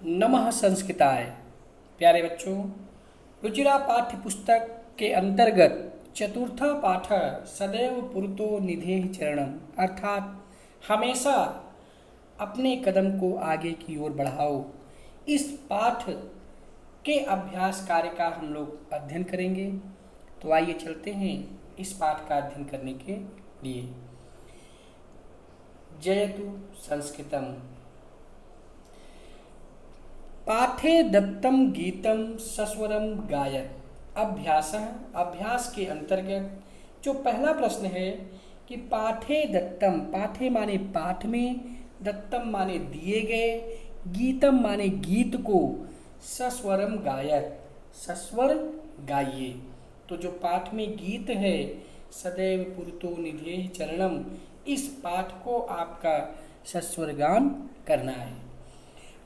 नमः संस्कृताय। प्यारे बच्चों, रुचिरा पाठ्य पुस्तक के अंतर्गत चतुर्था पाठ सदैव पुरतो निधेहि चरणम, अर्थात हमेशा अपने कदम को आगे की ओर बढ़ाओ। इस पाठ के अभ्यास कार्य का हम लोग अध्ययन करेंगे। तो आइए चलते हैं इस पाठ का अध्ययन करने के लिए। जयतु संस्कृतम। पाठे दत्तम गीतम सस्वरम गायत। अभ्यास के अंतर्गत जो पहला प्रश्न है कि पाठे दत्तम, पाठे माने पाठ में, दत्तम माने दिए गए, गीतम माने गीत को, सस्वरम गायत, सस्वर गाइए। तो जो पाठ में गीत है सदैव पुरतो निधेहि चरणम, इस पाठ को आपका सस्वर गान करना है।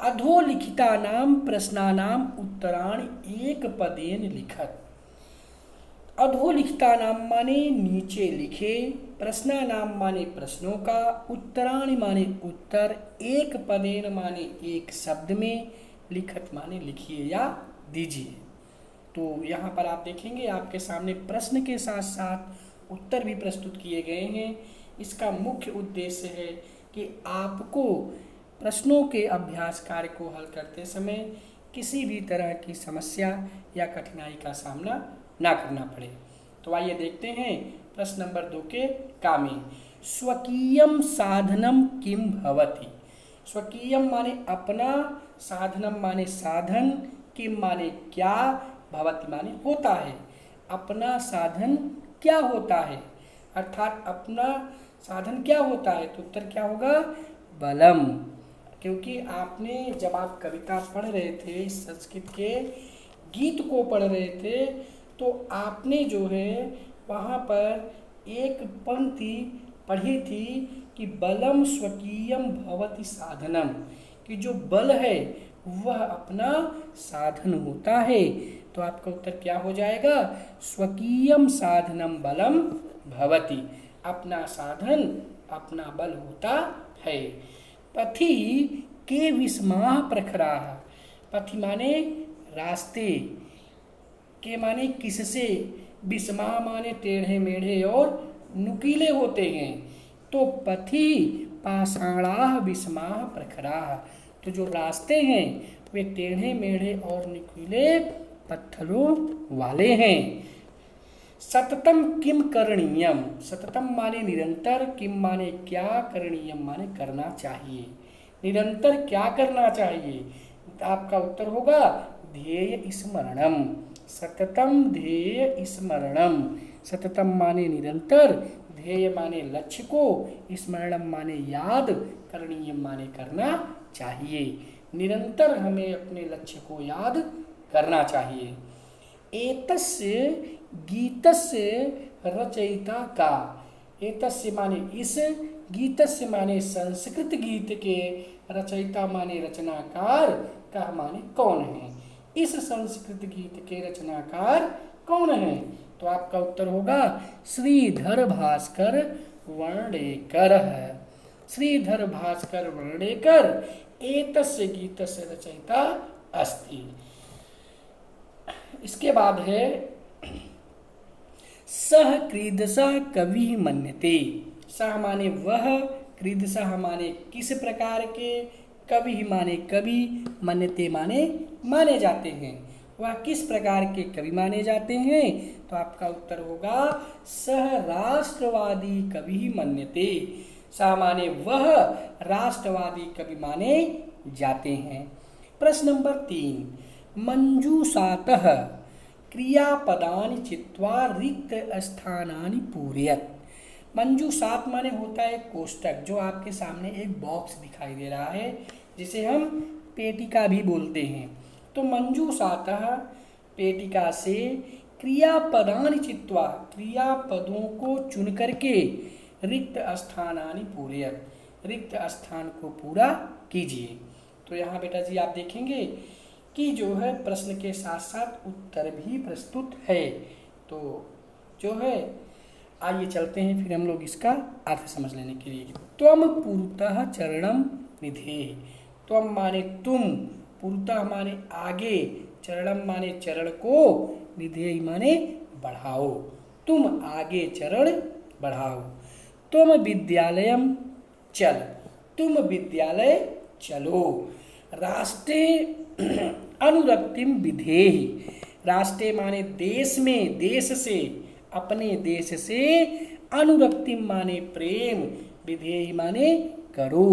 अधोलिखितानां प्रश्नानां उत्तराणि एक पदेन लिखत। अधोलिखितानां माने नीचे लिखे, प्रश्नानां माने प्रश्नों का, उत्तराणि माने उत्तर, एक पदेन माने एक शब्द में, लिखत माने लिखिए या दीजिए। तो यहाँ पर आप देखेंगे आपके सामने प्रश्न के साथ साथ उत्तर भी प्रस्तुत किए गए हैं। इसका मुख्य उद्देश्य है कि आपको प्रश्नों के अभ्यास कार्य को हल करते समय किसी भी तरह की समस्या या कठिनाई का सामना ना करना पड़े। तो आइए देखते हैं प्रश्न नंबर 2 के कामे। स्वकीयम साधनम किम भवति। स्वकीयम माने अपना, साधनम माने साधन, किम माने क्या, भवति माने होता है। अपना साधन क्या होता है, अर्थात अपना साधन क्या होता है, तो उत्तर क्या होगा, बलम। क्योंकि आपने जब आप कविता पढ़ रहे थे, संस्कृत के गीत को पढ़ रहे थे, तो आपने जो है वहाँ पर एक पंक्ति पढ़ी थी कि बलम स्वकीयम भवति साधनम, कि जो बल है वह अपना साधन होता है। तो आपका उत्तर क्या हो जाएगा, स्वकीयम साधनम बलम भवति, अपना साधन अपना बल होता है। पथि के विस्माह प्रखराः। पथि माने रास्ते, के माने किससे, विस्माह माने टेढ़े मेढ़े और नुकीले होते हैं। तो पथि पाषाणाः विस्माह प्रखराः, तो जो रास्ते हैं वे टेढ़े मेढ़े और नुकीले पत्थरों वाले हैं। सततम किम करणीयम। सततम माने निरंतर, किम माने क्या, करणीयम माने करना चाहिए। निरंतर क्या करना चाहिए, आपका उत्तर होगा ध्येय स्मरणम। सततम ध्येय स्मरणम। सततम माने निरंतर, ध्येय माने लक्ष्य को, स्मरणम माने याद, करणीयम माने करना चाहिए। निरंतर हमें अपने लक्ष्य को याद करना चाहिए। एतस्य गीतस्य रचयिता का। एतस्य माने इस, गीतस्य माने संस्कृत गीत के, रचयिता माने रचनाकार, का माने कौन है। इस संस्कृत गीत के रचनाकार कौन है, तो आपका उत्तर होगा श्रीधर भास्कर वर्णेकर है। श्रीधर भास्कर वर्णेकर एतस्य गीतस्य रचयिता अस्ति। इसके बाद है सह क्रीदसः कवि मन्यते। सह माने वह, क्रीदसः माने किस प्रकार के, कवि माने कवि, मन्यते माने माने जाते हैं। वह किस प्रकार के कवि माने जाते हैं, तो आपका उत्तर होगा सह राष्ट्रवादी कवि मन्यते। सह माने वह राष्ट्रवादी कवि माने जाते हैं। प्रश्न नंबर 3। मंजूषातः क्रियापदानि चित्वा रिक्त स्थानानि पूरयत। मंजूषात माने होता है कोष्टक, जो आपके सामने एक बॉक्स दिखाई दे रहा है जिसे हम पेटिका भी बोलते हैं। तो मंजूषातः पेटिका से, क्रियापदानि चित्वा क्रियापदों को चुन करके, रिक्त स्थानानि पूरयत रिक्त स्थान को पूरा कीजिए। तो यहाँ बेटा जी आप देखेंगे कि जो है प्रश्न के साथ साथ उत्तर भी प्रस्तुत है। तो जो है आइए चलते हैं फिर हम लोग इसका अर्थ समझ लेने के लिए। त्वम पुरतः चरणम निधेहि। त्वम माने तुम, पुरतः माने आगे, चरणम माने चरण को, विधेय माने बढ़ाओ। तुम आगे चरण बढ़ाओ। तुम विद्यालयम चल, तुम विद्यालय चलो। राष्ट्रे अनुरक्तिम विधेहि, राष्ट्रे माने देश में, देश से, अपने देश से, अनुरक्तिम माने प्रेम, विधेहि माने करो,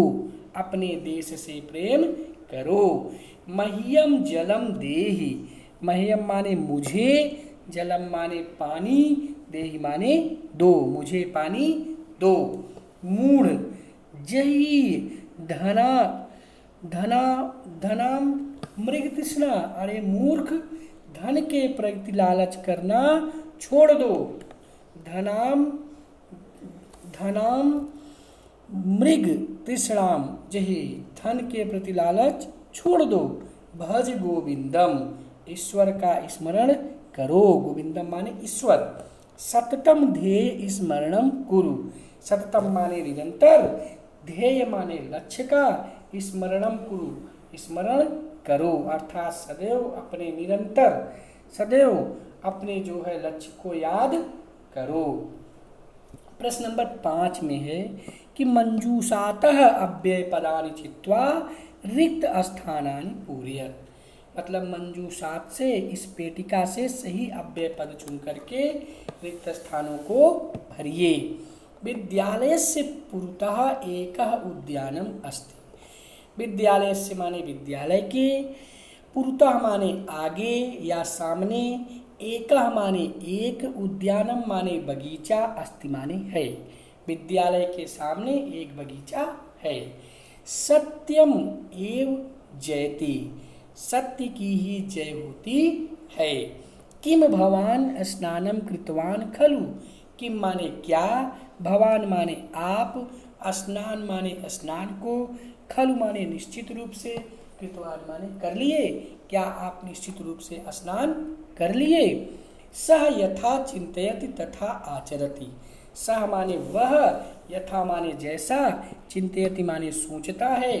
अपने देश से प्रेम करो। मह्यम जलम देहि, मह्यम माने मुझे, जलम माने पानी, देहि माने दो, मुझे पानी दो। मूढ़ जही धना धना धनाम मृग तृष्णा, अरे मूर्ख धन के प्रति लालच करना छोड़ दो। धनाम धनाम मृग तृष्णाम जही, धन के प्रति लालच छोड़ दो। भज गोविंदम, ईश्वर का स्मरण करो, गोविंदम माने ईश्वर। सततम ध्येय स्मरणम कुरु, सततम माने निरंतर, ध्येय माने लक्ष्य का, स्मरणम कुरु स्मरण करो, अर्थात सदैव अपने निरंतर, सदैव अपने जो है लक्ष्य को याद करो। प्रश्न नंबर 5 में है कि मंजूषातः अव्यय पदानि चित्वा रिक्त स्थानानि पूरयत, मतलब मंजूषात से, इस पेटिका से सही अव्यय पद चुन करके रिक्त स्थानों को भरिए। विद्यालय से पुरतः एकः उद्यानम अस्ति, विद्यालय से माने विद्यालय के, पुरतः माने आगे या सामने, एकः माने एक, उद्यानम माने बगीचा, अस्ति माने है, विद्यालय के सामने एक बगीचा है। सत्यम एव जयति, सत्य की ही जय होती है। किम भवान स्नानम कृतवान खलु, किम माने क्या, भवान माने आप, स्नान माने स्नान को, खलु माने निश्चित रूप से, कृतवान माने कर लिए, क्या आप निश्चित रूप से स्नान कर लिए। सह यथा चिंतयति तथा आचरति, सह माने वह, यथा माने जैसा, चिंतयति माने सोचता है,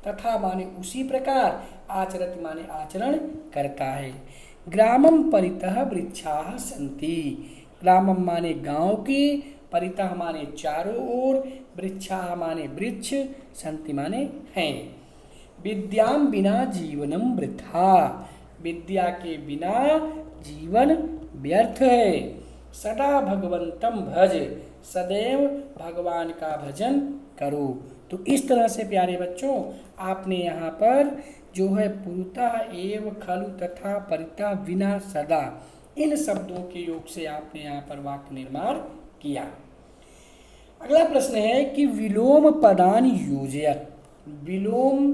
तथा माने उसी प्रकार, आचरति माने आचरण करता है। ग्रामम परितः वृक्षाः सन्ति, ग्रामम माने गांव की, परितः माने चारों ओर, वृक्षाः माने वृक्ष, सन्ति माने हैं। विद्याम बिना जीवनम वृथा, विद्या के बिना जीवन व्यर्थ है। सदा भगवंतम भज, सदैव भगवान का भजन करो। तो इस तरह से प्यारे बच्चों, आपने यहाँ पर जो है पुरतः एव खलु तथा परितः बिना सदा, इन शब्दों के योग से आपने यहाँ पर वाक्य निर्माण किया। अगला प्रश्न है कि विलोम पदानि योजयत, विलोम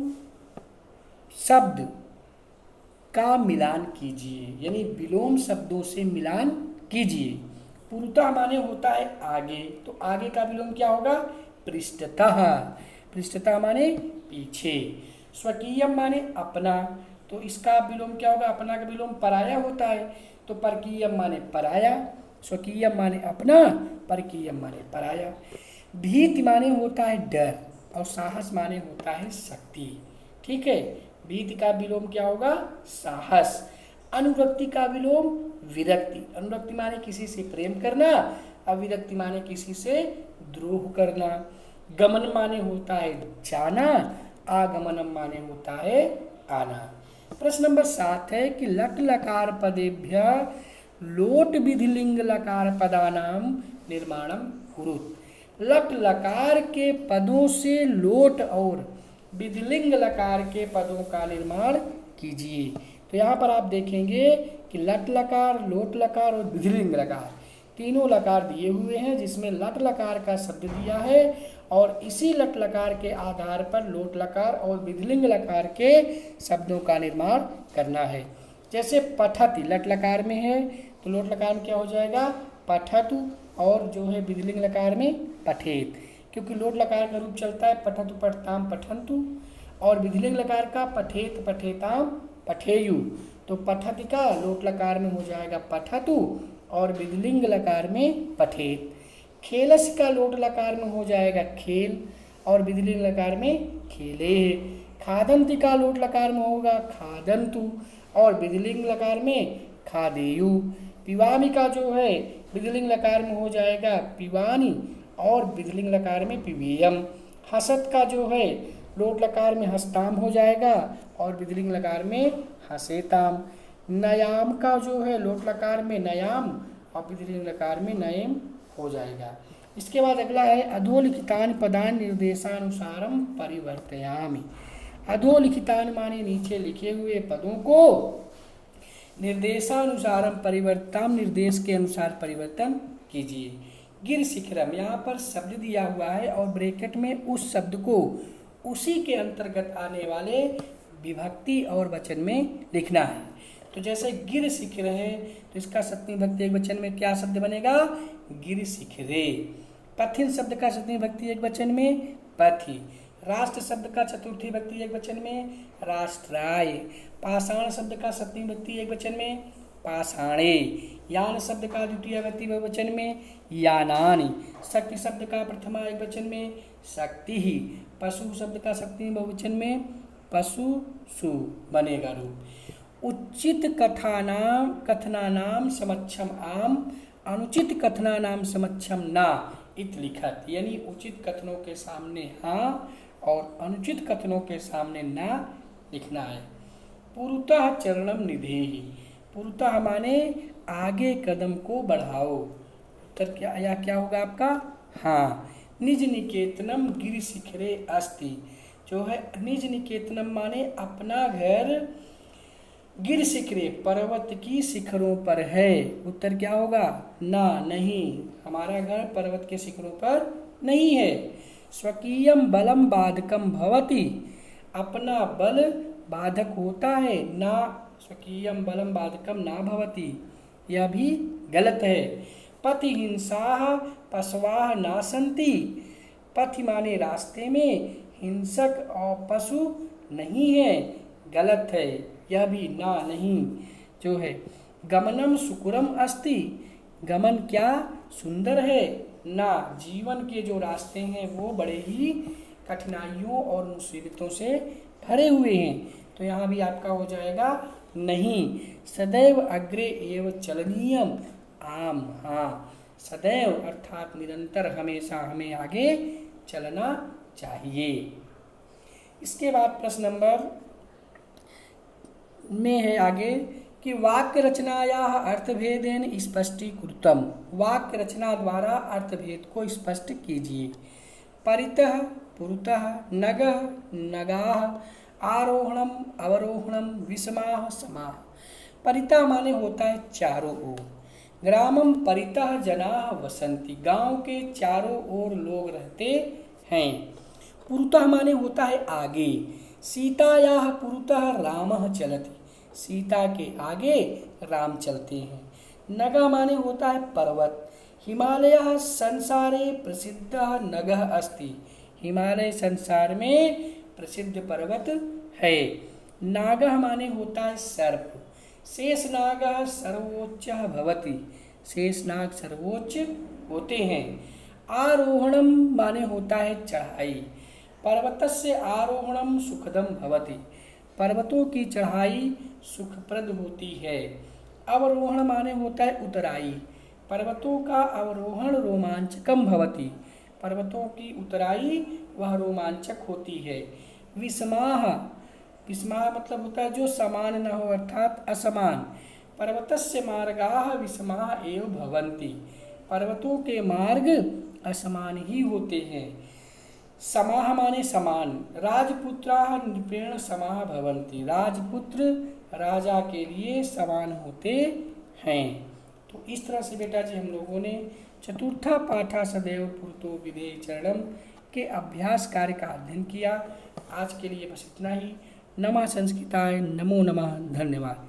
शब्द का मिलान कीजिए, यानी विलोम शब्दों से मिलान कीजिए। पुरतः माने होता है आगे, तो आगे का विलोम क्या होगा, पृष्ठतः, पृष्ठतः माने पीछे। स्वकीयम माने अपना, तो इसका विलोम क्या होगा, अपना का विलोम पराया होता है, तो परकीयम माने पराया, स्वकीयम माने अपना, परकीयम माने पराया। भीति माने होता है डर, और साहस माने होता है शक्ति। ठीक है, भीति का विलोम क्या होगा, साहस। अनुरक्ति का विलोम विरक्ति, अनुरक्ति माने किसी से प्रेम करना, अविरक्ति माने किसी से द्रोह करना। गमन माने होता है जाना, आगमनम माने होता है आना। प्रश्न नंबर 7 है कि लट लकार पदेभ्य लोट विधिलिंग लकार पदानाम निर्माणम कुरुत, लट लकार के पदों से लोट और विधिलिंग लकार के पदों का निर्माण कीजिए। तो यहाँ पर आप देखेंगे कि लट लकार, लोट लकार और विधिलिंग लकार, तीनों लकार दिए हुए हैं, जिसमें लट लकार का शब्द दिया है और इसी लट लकार के आधार पर लोट लकार और विधिलिंग लकार के शब्दों का निर्माण करना है। जैसे पठति लट लकार में है, तो लोट लकार में क्या हो जाएगा, पठतु, और जो है विधिलिंग लकार में पठेत, क्योंकि लोट लकार का रूप चलता है पठतु पठताम पठन्तु, और विधिलिंग लकार का पठेत पठेताम पठेयु। तो पठति का लोट लकार में हो जाएगा पठतु और विधिलिंग लकार में पठेत। खेलस का लोट लकार में हो जाएगा खेल और विधिलिंग लकार में खेले। खादन्ति का लोट लकार में होगा खादन्तु और विधिलिंग लकार में खादेयु। पिबामि का जो है विधिलिंग लकार में हो जाएगा पिबानी और विधिलिंग लकार में पिबेयम। हसत का जो है लोट लकार में हस्ताम हो जाएगा और विधिलिंग लकार में हसेताम। नयाम का जो है लोट लकार में नयाम और विधिलिंग लकार में नयम हो जाएगा। इसके बाद अगला है अधोलिखितानि पदानि निर्देशानुसारम परिवर्तयामि। अधोलिखितानि माने नीचे लिखे हुए पदों को निर्देशानुसारम परिवर्तन, निर्देश के अनुसार परिवर्तन कीजिए। गिर शिखरम, यहाँ पर शब्द दिया हुआ है और ब्रैकेट में उस शब्द को उसी के अंतर्गत आने वाले विभक्ति और वचन में लिखना है। तो जैसे गिर शिखर है तो इसका सप्तमी विभक्ति एक वचन में क्या शब्द बनेगा? गिर शिखरे। पथिन शब्द का सप्तमी विभक्ति एक वचन में पथि। राष्ट्र शब्द का चतुर्थी विभक्ति एक वचन में राष्ट्राय। पाषाण शब्द का सप्तमी विभक्ति एक वचन में पाषाणे। यान शब्द का द्वितीय विभक्ति बहुवचन में यानानि। शक्ति शब्द का प्रथमा एक वचन में शक्ति ही। पशु शब्द का सप्तमी बहुवचन में पशुषु बनेगा रूप। उचित कथनानाम समक्षम आम, अनुचित कथनानाम समक्षम ना इत लिखत। यानी उचित कथनों के सामने हाँ और अनुचित कथनों के सामने ना लिखना है। पुरुतः चरणम निधेहि, पुरुतः माने आगे कदम को बढ़ाओ। उत्तर क्या होगा आपका? हाँ। निज निकेतनम गिरि शिखरे अस्ति, जो है निज निकेतनम माने अपना घर गिर शिखरे पर्वत की शिखरों पर है। उत्तर क्या होगा? ना, नहीं, हमारा घर पर्वत के शिखरों पर नहीं है। स्वकीयम बलम बाधकम भवति, अपना बल बाधक होता है। ना, स्वकीयम बलम बाधकम ना भवति, यह भी गलत है। पथि हिंसा पशवाह नासंति, पथि माने रास्ते में, हिंसक और पशु नहीं है, गलत है, यह भी ना, नहीं जो है। गमनम सुकुरम अस्ति, गमन क्या सुंदर है? ना, जीवन के जो रास्ते हैं वो बड़े ही कठिनाइयों और मुसीबतों से भरे हुए हैं। तो यहाँ भी आपका हो जाएगा नहीं। सदैव अग्रे एव चलनीयम आम, हाँ, सदैव अर्थात निरंतर हमेशा हमें आगे चलना चाहिए। इसके बाद प्रश्न नंबर में है आगे कि वाक्य रचनाया अर्थभेदेन स्पष्टीकृतम, वाक्य रचना द्वारा अर्थभेद को स्पष्ट कीजिए। परितः पुरतः, नगः नगाः, आरोहणम अवरोहणम, विषमाः समाः। परितः माने होता है चारों ओर। ग्रामम परितः जनाः वसंती, गांव के चारों ओर लोग रहते हैं। पुरतः माने होता है आगे। सीतायाः पुरतः रामः चलति, सीता के आगे राम चलते हैं। नगः माने होता है पर्वत। हिमालयः संसारे प्रसिद्ध नगः अस्ति, हिमालय संसार में प्रसिद्ध पर्वत है। नागः माने होता है सर्प। शेषनागः सर्वोच्चः भवति, शेषनाग सर्वोच्च होते हैं। आरोहणम माने होता है चढ़ाई। पर्वतस्य आरोहणम सुखदम भवति, पर्वतों की चढ़ाई सुखप्रद होती है। अवरोहण माने होता है उतराई, पर्वतों का अवरोहण रोमांचकम भवति, पर्वतों की उतराई वह रोमांचक होती है। विषमाः, विषमाः मतलब होता है जो समान न हो अर्थात असमान। पर्वतस्य मार्गाः विषमाः एव भवन्ति, पर्वतों के मार्ग असमान ही होते हैं। समाः माने समान। राजपुत्राः नृपेण समाः भवन्ति, राजपुत्र राजा के लिए समान होते हैं। तो इस तरह से बेटा जी हम लोगों ने चतुर्था पाठा सदैव पुरतो विधेय चरणम के अभ्यास कार्य का अध्ययन किया। आज के लिए बस इतना ही। नमः संस्कृताय, नमो नमः, धन्यवाद।